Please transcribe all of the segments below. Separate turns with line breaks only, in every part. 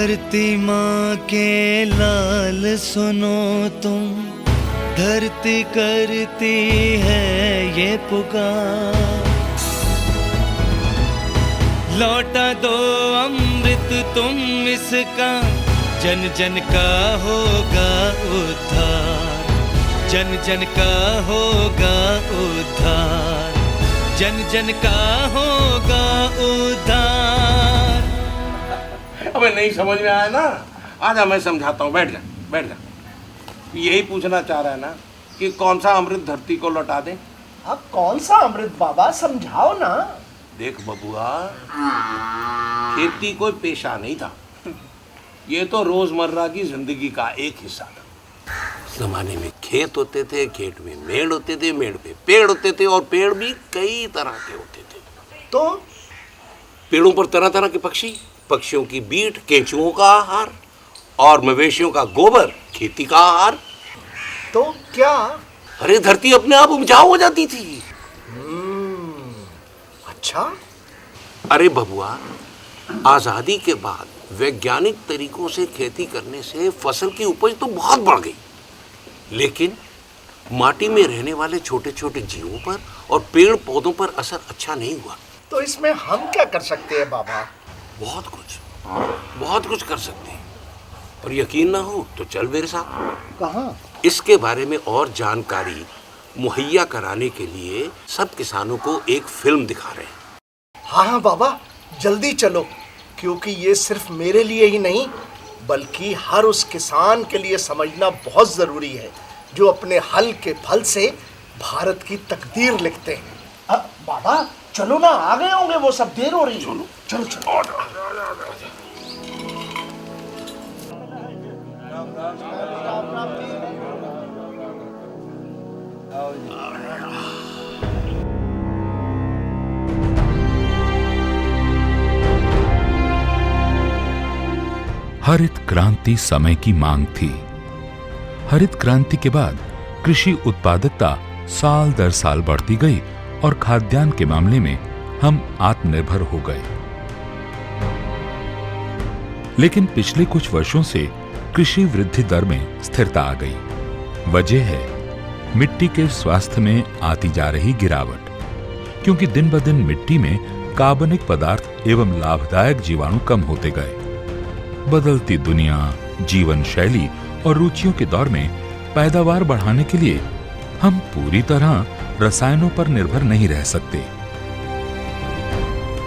धरती माँ के लाल सुनो तुम, धरती करती है ये पुकार। लौटा दो अमृत तुम इसका, जन जन का होगा उद्धार, जन जन का होगा उद्धार, जन जन का होगा उद्धार।
अबे नहीं समझ में आया ना, आजा मैं समझाता हूँ, बैठ जा बैठ जा। यही पूछना चाह रहा है ना कि कौन सा अमृत धरती को लौटा दे।
अब कौन सा अमृत बाबा, समझाओ ना।
देख बबुआ, खेती कोई पेशा नहीं था, ये तो रोजमर्रा की जिंदगी का एक हिस्सा था। जमाने में खेत होते थे, खेत में मेड़ होते थे, मेड़ पे पेड़ होते थे, और पेड़ भी कई तरह के होते थे।
तो
पेड़ों पर तरह तरह के पक्षी, पक्षियों की बीट केंचुओं का आहार, और मवेशियों का गोबर खेती का आहार।
तो क्या?
अरे धरती अपने आप उपजाऊ हो जाती थी।
अच्छा।
अरे बबुआ, आजादी के बाद वैज्ञानिक तरीकों से खेती करने से फसल की उपज तो बहुत बढ़ गई, लेकिन माटी में रहने वाले छोटे छोटे जीवों पर और पेड़ पौधों पर असर अच्छा नहीं हुआ।
तो इसमें हम क्या कर सकते हैं बाबा?
बहुत कुछ कर सकते हैं, और यकीन ना हो तो चल मेरे साथ।
कहाँ?
इसके बारे में और जानकारी मुहैया कराने के लिए सब किसानों को एक फिल्म दिखा रहे हैं।
हाँ बाबा, जल्दी चलो, क्योंकि ये सिर्फ मेरे लिए ही नहीं बल्कि हर उस किसान के लिए समझना बहुत जरूरी है जो अपने हल के फल से भारत की तकदीर लिखते हैं। बाबा चलो ना, आ गए होंगे वो सब, देर हो रही है। चलो चलो चलो।
हरित क्रांति समय की मांग थी। हरित क्रांति के बाद कृषि उत्पादकता साल दर साल बढ़ती गई और खाद्यान्न के मामले में हम आत्मनिर्भर हो गए। लेकिन पिछले कुछ वर्षों से कृषि वृद्धि दर में स्थिरता आ गई। वजह है मिट्टी के स्वास्थ्य में आती जा रही गिरावट, क्योंकि दिन ब दिन मिट्टी में कार्बनिक पदार्थ एवं लाभदायक जीवाणु कम होते गए। बदलती दुनिया, जीवन शैली और रुचियों के दौर में पैदावार बढ़ाने के लिए हम पूरी तरह रसायनों पर निर्भर नहीं रह सकते।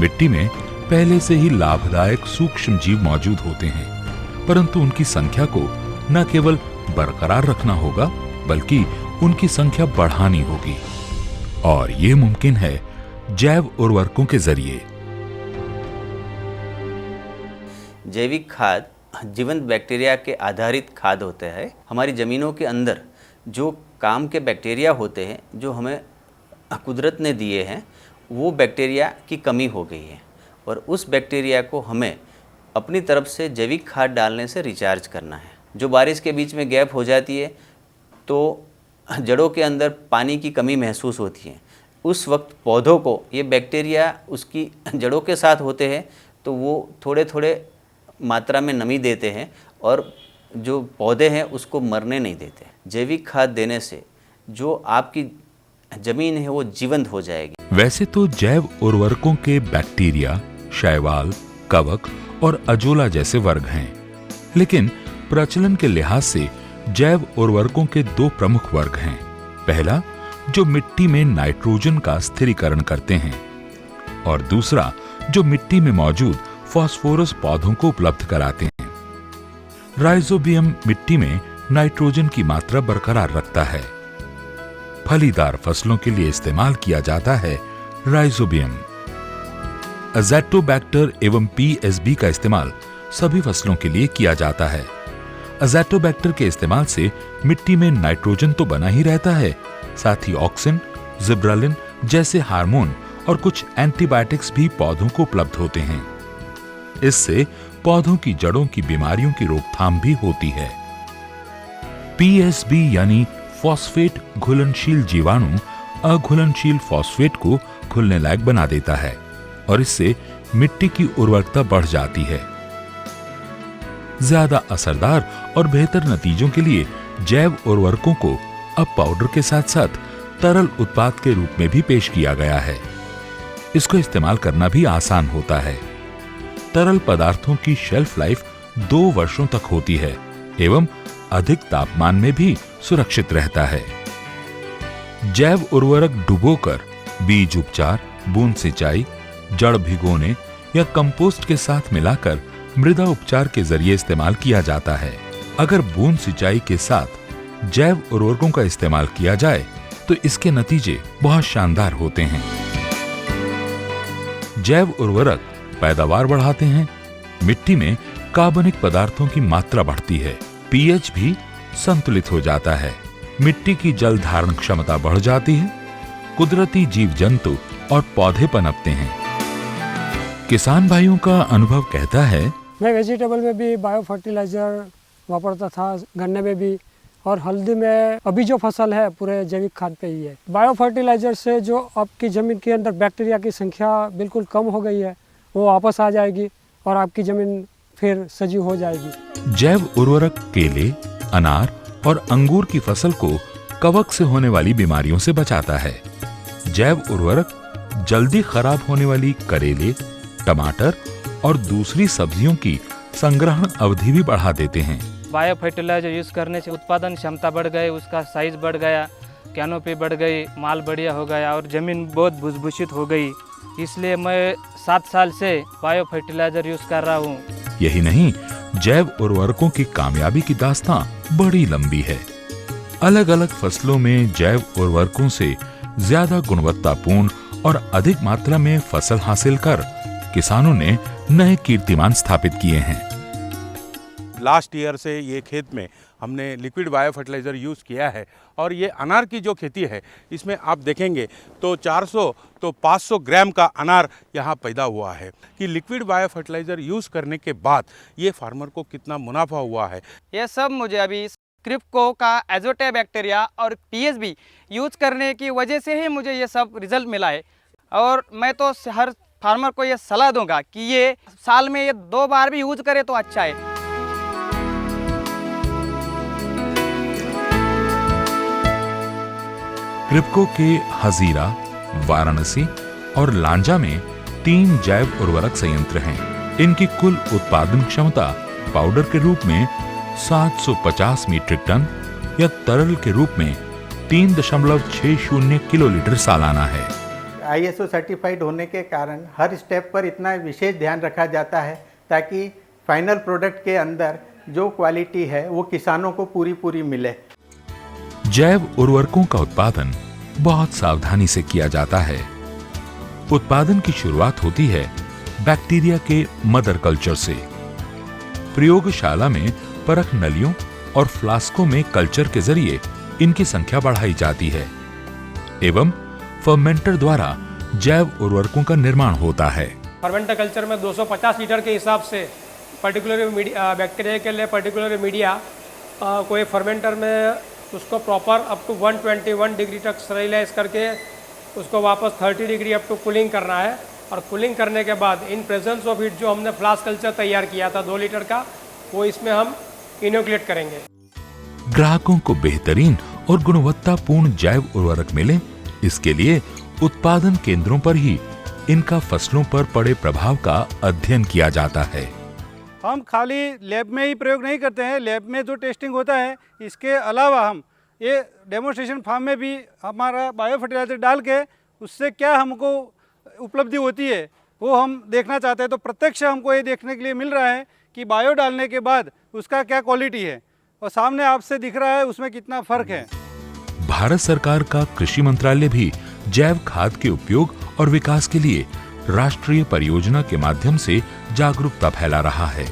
मिट्टी में पहले से ही लाभदायक सूक्ष्म जीव मौजूद होते हैं, परंतु उनकी संख्या को न केवल बरकरार रखना होगा बल्कि उनकी संख्या बढ़ानी होगी, और ये मुमकिन है जैव उर्वरकों के जरिए।
जैविक खाद जीवंत बैक्टीरिया के आधारित खाद होते हैं। हमारी ज़मीनों के अंदर जो काम के बैक्टीरिया होते हैं, जो हमें कुदरत ने दिए हैं, वो बैक्टीरिया की कमी हो गई है, और उस बैक्टीरिया को हमें अपनी तरफ से जैविक खाद डालने से रिचार्ज करना है। जो बारिश के बीच में गैप हो जाती है तो जड़ों के अंदर पानी की कमी महसूस होती है, उस वक्त पौधों को ये बैक्टीरिया उसकी जड़ों के साथ होते हैं, तो वो थोड़े थोड़े मात्रा में नमी देते हैं और जो पौधे हैं उसको मरने नहीं देते। जैविक खाद देने से जो आपकी जमीन है वो जीवंत हो जाएगी।
वैसे तो जैव उर्वरकों के बैक्टीरिया, शैवाल, कवक और अजोला जैसे वर्ग हैं, लेकिन प्रचलन के लिहाज से जैव उर्वरकों के दो प्रमुख वर्ग हैं। पहला, जो मिट्टी में नाइट्रोजन का स्थिरीकरण करते हैं, और दूसरा जो मिट्टी में मौजूद फास्फोरस पौधों को उपलब्ध कराते हैं। राइजोबियम मिट्टी में नाइट्रोजन की मात्रा बरकरार रखता है। फलीदार फसलों के लिए इस्तेमाल किया जाता है राइजोबियम। अज़ैटोबैक्टर एवं पीएसबी का इस्तेमाल सभी फसलों के लिए किया जाता है। अज़ैटोबैक्टर के इस्तेमाल से मिट्टी में नाइट्रोजन तो बना ही रहता है, साथ ही ऑक्सिन, जिब्रेलिन जैसे हार्मोन और कुछ एंटीबायोटिक्स भी पौधों को उपलब्ध होते हैं। इससे पौधों की जड़ों की बीमारियों की रोकथाम भी होती है। पीएसबी यानी फॉस्फेट घुलनशील जीवाणु अघुलनशील फॉस्फेट को घुलने लायक बना देता है, और इससे मिट्टी की उर्वरकता बढ़ जाती है। ज्यादा असरदार और बेहतर नतीजों के लिए जैव उर्वरकों को अब पाउडर के साथ साथ तरल उत्पाद के रूप में भी पेश किया गया है। इसको इस्तेमाल करना भी आसान होता है। तरल पदार्थों की शेल्फ लाइफ 2 वर्षों तक होती है एवं अधिक तापमान में भी सुरक्षित रहता है। जैव उर्वरक डुबोकर बीज उपचार, बूंद सिंचाई, जड़ भिगोने या कंपोस्ट के साथ मिलाकर मृदा उपचार के जरिए इस्तेमाल किया जाता है। अगर बूंद सिंचाई के साथ जैव उर्वरकों का इस्तेमाल किया जाए तो इसके नतीजे बहुत शानदार होते हैं। जैव उर्वरक पैदावार बढ़ाते हैं, मिट्टी में कार्बनिक पदार्थों की मात्रा बढ़ती है, पीएच भी संतुलित हो जाता है, मिट्टी की जल धारण क्षमता बढ़ जाती है, कुदरती जीव जंतु और पौधे पनपते हैं। किसान भाइयों का अनुभव कहता है,
मैं वेजिटेबल में भी बायो फर्टिलाइजर वापरता था, गन्ने में भी, और हल्दी में अभी जो फसल है पूरे जैविक खाद पे ही है। बायो फर्टिलाइजर से जो आपकी ज़मीन के अंदर बैक्टीरिया की संख्या बिल्कुल कम हो गई है, वो वापस आ जाएगी और आपकी ज़मीन फिर सजीव हो जाएगी।
जैव उर्वरक केले, अनार और अंगूर की फसल को कवक से होने वाली बीमारियों से बचाता है। जैव उर्वरक जल्दी खराब होने वाली करेले, टमाटर और दूसरी सब्जियों की संग्रहण अवधि भी बढ़ा देते हैं।
बायो फर्टिलाइजर यूज़ करने से उत्पादन क्षमता बढ़ गई, उसका साइज बढ़ गया, कैनोपी बढ़ गई, माल बढ़िया हो गया और ज़मीन बहुत भूसभूषित हो गई। इसलिए मैं 7 साल से बायो फर्टिलाइजर यूज़ कर रहा हूँ।
यही नहीं, जैव उर्वरकों की कामयाबी की दास्तां बड़ी लंबी है। अलग अलग फसलों में जैव उर्वरकों से ज्यादा गुणवत्तापूर्ण और अधिक मात्रा में फसल हासिल कर किसानों ने नए कीर्तिमान स्थापित किए हैं।
लास्ट ईयर से ये खेत में हमने लिक्विड बायो फर्टिलाइज़र यूज़ किया है और ये अनार की जो खेती है इसमें आप देखेंगे तो 400 तो 500 ग्राम का अनार यहाँ पैदा हुआ है कि लिक्विड बायो फर्टिलाइज़र यूज़ करने के बाद ये फार्मर को कितना मुनाफा हुआ है।
ये सब मुझे अभी क्रिप्को का एजोटेबैक्टीरिया और पीएसबी यूज करने की वजह से ही मुझे ये सब रिजल्ट मिला है। और मैं तो हर फार्मर को ये सलाह दूंगा कि ये साल में ये 2 बार भी यूज करे तो अच्छा है।
क्रिप्को के हजीरा, वाराणसी और लांजा में 3 जैव उर्वरक संयंत्र हैं। इनकी कुल उत्पादन क्षमता पाउडर के रूप में 750 मीट्रिक टन या तरल के रूप में 3.60 किलोलीटर सालाना है।
ISO सर्टिफाइड होने के कारण हर स्टेप पर इतना विशेष ध्यान रखा जाता है ताकि फाइनल प्रोडक्ट के अंदर जो क्वालिटी है वो किसानों को पूरी मिले।
जैव उर्वरकों का उत्पादन बहुत सावधानी से किया जाता है। उत्पादन की शुरुआत होती है बैक्टीरिया के मदर कल्चर से। प्रयोगशाला में परख नलियों और फ्लास्कों में कल्चर के जरिए इनकी संख्या बढ़ाई जाती है एवं फर्मेंटर द्वारा जैव उर्वरकों का निर्माण होता है।
फर्मेंटर कल्चर में 250 लीटर के हिसाब से पर्टिकुलर बैक्टीरिया के लिए पर्टिकुलर मीडिया कोई फर्मेंटर में उसको प्रॉपर अप टू 121 डिग्री तक स्टरलाइज करके उसको वापस 30 डिग्री अप टू कूलिंग करना है। और कूलिंग करने के बाद इन प्रेजेंस ऑफ हीट जो हमने फ्लास्क कल्चर तैयार किया था 2 लीटर का, वो इसमें हम इनोकुलेट करेंगे।
ग्राहकों को बेहतरीन और गुणवत्तापूर्ण जैव उर्वरक मिले, इसके लिए उत्पादन केंद्रों पर ही इनका फसलों पर पड़े प्रभाव का अध्ययन किया जाता है।
हम खाली लैब में ही प्रयोग नहीं करते हैं, लैब में जो टेस्टिंग होता है इसके अलावा हम ये डेमोन्स्ट्रेशन फार्म में भी हमारा बायो फर्टिलाइजर डाल के उससे क्या हमको उपलब्धि होती है वो हम देखना चाहते हैं। तो प्रत्यक्ष हमको ये देखने के लिए मिल रहा है कि बायो डालने के बाद उसका क्या क्वालिटी है और सामने आपसे दिख रहा है उसमें कितना फर्क है।
भारत सरकार का कृषि मंत्रालय भी जैव खाद के उपयोग और विकास के लिए राष्ट्रीय परियोजना के माध्यम से जागरूकता फैला रहा है।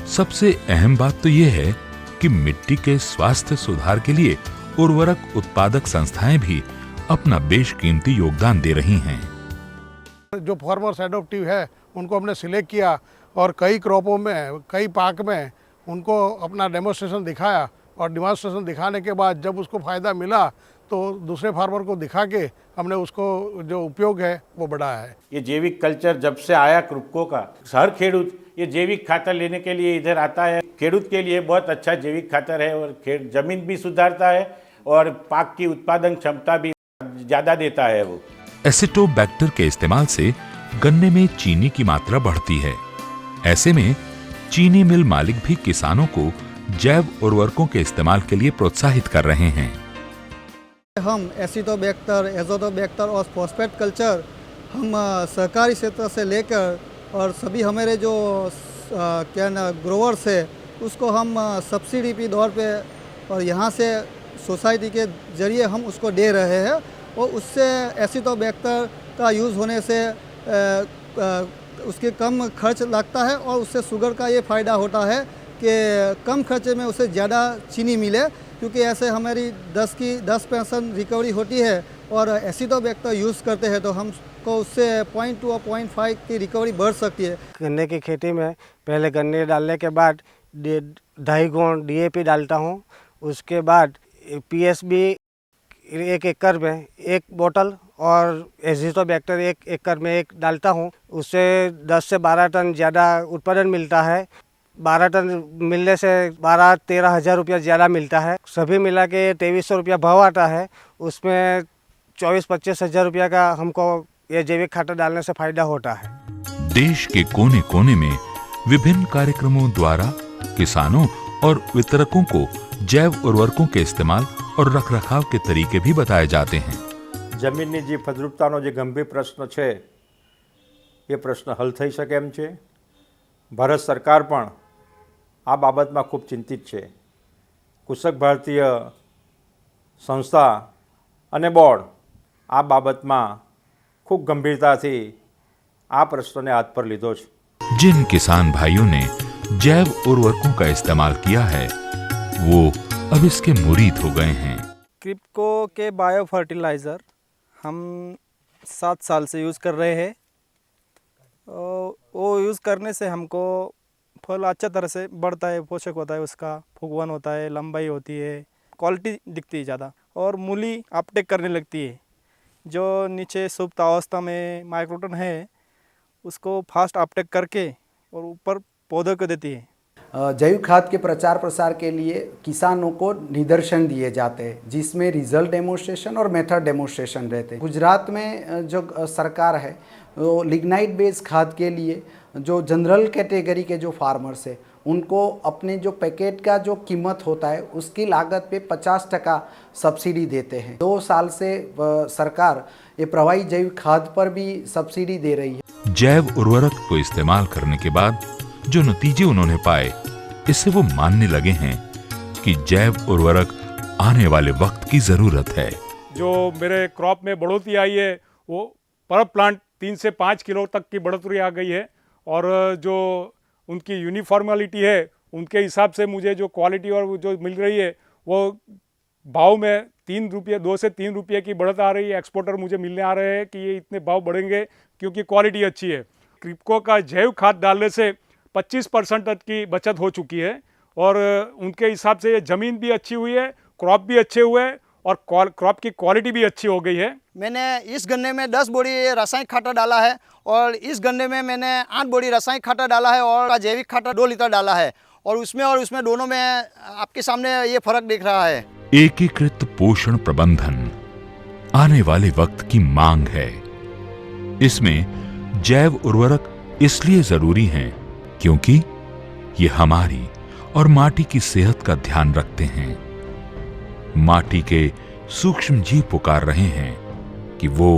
सबसे अहम बात तो यह है कि मिट्टी के स्वास्थ्य सुधार के लिए उर्वरक उत्पादक संस्थाएं भी अपना बेशकीमती योगदान दे रही हैं।
जो फार्मर्स एडॉप्टिव है उनको हमने सिलेक्ट किया और कई क्रॉपों में, कई पाक में उनको अपना डेमोन्स्ट्रेशन दिखाया और डेमोन्स्ट्रेशन दिखाने के बाद जब उसको फ़ायदा मिला तो दूसरे फार्मर को दिखा के हमने उसको जो उपयोग है वो बढ़ाया है।
ये जैविक कल्चर जब से आया क्रिप्को का, हर खेडूत
ये जैविक खातर लेने के लिए इधर आता है। खेडूत के लिए बहुत अच्छा जैविक खातर है और जमीन भी सुधारता है और पाक की उत्पादन क्षमता भी ज़्यादा देता है। वो
एसिटोबैक्टर के इस्तेमाल से गन्ने में चीनी की मात्रा बढ़ती है। ऐसे में चीनी मिल मालिक भी किसानों को जैव उर्वरकों के इस्तेमाल के लिए प्रोत्साहित कर रहे हैं।
हम एसिटोबैक्टर, एजोटोबैक्टर और फॉस्फेट कल्चर हम सहकारी क्षेत्र से लेकर और सभी हमारे जो क्या ना ग्रोवर्स है उसको हम सब्सिडी के दौर पे और यहाँ से सोसाइटी के जरिए हम उसको दे रहे हैं और उससे एसिटोबैक्टर का यूज़ होने से उसके कम खर्च लगता है और उससे शुगर का ये फ़ायदा होता है कि कम खर्चे में उसे ज़्यादा चीनी मिले, क्योंकि ऐसे हमारी 10% रिकवरी होती है और एसिटोबैक्टर यूज़ करते हैं तो हमको उससे 0.2 और 0.5 की रिकवरी बढ़ सकती है।
गन्ने की खेती में पहले गन्ने डालने के बाद 2.5 गुण DAP डालता हूँ, उसके बाद PSB 1 एकड़ में 1 बोतल और एजिटोबैक्टर 1 एकड़ में 1 डालता हूँ। उससे 10 से 12 टन ज़्यादा उत्पादन मिलता है। 12 टन मिलने से 12-13 हज़ार रुपया ज़्यादा मिलता है। सभी मिला के 2300 रुपया भाव आता है। उसमें 24-25 हज़ार रुपया का हमको ये जैविक खातर डालने से फायदा होता है।
देश के कोने कोने में विभिन्न कार्यक्रमों द्वारा किसानों और वितरकों को जैव उर्वरकों के इस्तेमाल और रखरखाव के तरीके भी बताए जाते हैं।
जमीननी जे फलद्रुपतानो जे गंभीर प्रश्न है ये प्रश्न हल थई शके एम छे। भारत सरकार पण आ बाबतमां खूब चिंतित है। कृषक भारतीय संस्था अने बोर्ड आ बाबतमां खूब गंभीरताथी आ प्रश्नने हाथ पर लीधो छे।
जिन किसान भाइयों ने जैव उर्वरकों का इस्तेमाल किया है वो अब इसके मुरीद हो गए हैं।
क्रिप्को के बायो फर्टिलाइज़र हम 7 साल से यूज़ कर रहे हैं। वो यूज़ करने से हमको फल अच्छा तरह से बढ़ता है, पोषक होता है, उसका फूगवन होता है, लंबाई होती है, क्वालिटी दिखती है ज़्यादा और मूली अपटेक करने लगती है। जो नीचे सुप्त अवस्था में माइक्रोटन है उसको फास्ट अपटेक करके और ऊपर पौधों को देती है।
जैविक खाद के प्रचार प्रसार के लिए किसानों को निदर्शन दिए जाते हैं जिसमें रिजल्ट डेमोन्स्ट्रेशन और मेथड डेमोन्स्ट्रेशन रहते हैं। गुजरात में जो सरकार है वो लिग्नाइट बेस्ड खाद के लिए जो जनरल कैटेगरी के जो फार्मर्स है उनको अपने जो पैकेट का जो कीमत होता है उसकी लागत पे 50% सब्सिडी देते हैं। 2 साल से सरकार ये प्रवाही जैविक खाद पर भी सब्सिडी दे रही है।
जैव उर्वरक को इस्तेमाल करने के बाद जो नतीजे उन्होंने पाए इससे वो मानने लगे हैं कि जैव उर्वरक आने वाले वक्त की जरूरत है।
जो मेरे क्रॉप में बढ़ोतरी आई है वो पर प्लांट 3 से 5 किलो तक की बढ़ोतरी आ गई है और जो उनकी यूनिफॉर्मेलिटी है उनके हिसाब से मुझे जो क्वालिटी और जो मिल रही है वो भाव में 3 रुपये 2 से 3 रुपये की बढ़त आ रही है। एक्सपोर्टर मुझे मिलने आ रहे हैं कि ये इतने भाव बढ़ेंगे क्योंकि क्वालिटी अच्छी है। क्रिप्को का जैव खाद डालने से 25% तक की बचत हो चुकी है और उनके हिसाब से ये ज़मीन भी अच्छी हुई है, क्रॉप भी अच्छे हुए और क्रॉप की क्वालिटी भी अच्छी हो गई है।
मैंने इस गन्ने में 10 बोरी रासायनिक खातर डाला है और इस गन्ने में मैंने 8 बोरी रासायनिक खातर डाला है और जैविक खातर 2 लीटर डाला है और उसमें दोनों में आपके सामने ये फर्क दिख रहा है।
एकीकृत पोषण प्रबंधन आने वाले वक्त की मांग है। इसमें जैव उर्वरक इसलिए जरूरी हैं क्योंकि ये हमारी और माटी की सेहत का ध्यान रखते हैं। माटी के सूक्ष्म जीव पुकार रहे हैं कि वो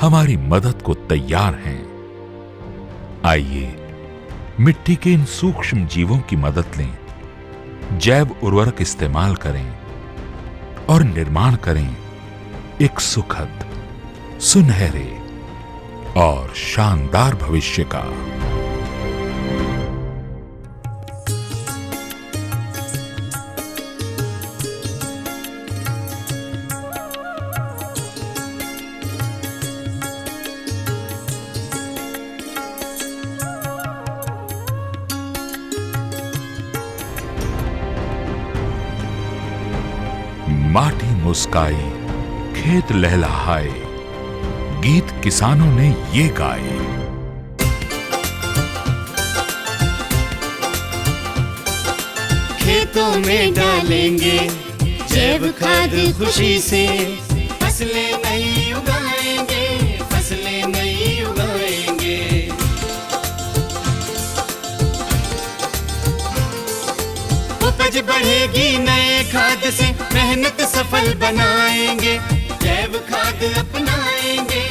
हमारी मदद को तैयार हैं। आइए मिट्टी के इन सूक्ष्म जीवों की मदद लें, जैव उर्वरक इस्तेमाल करें और निर्माण करें एक सुखद, सुनहरे और शानदार भविष्य का। माटी मुस्काई, खेत लहलहाए, गीत किसानों ने ये गाए।
खेतों में डालेंगे, जैव खाद खुशी से फसलें नई उगाएंगे, फसलें नई उगाएंगे। उपज बढ़ेगी नए खाद से, मेहनत सफल बनाएंगे, जैव खाद अपनाएंगे,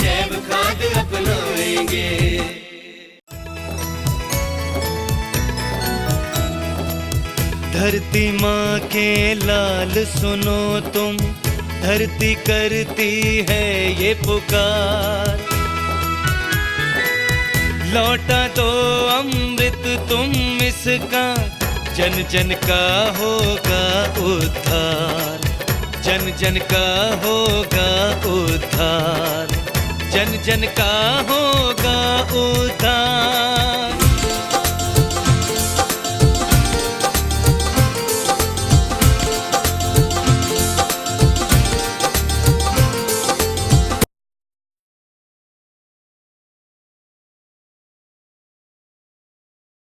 जैव खाद अपनाएंगे। धरती माँ के लाल सुनो तुम, धरती करती है ये पुकार। लौटा दो अमृत तुम इसका, जन जन का होगा उद्धार, जन जन का होगा उद्धार, जन जन का होगा उद्धार।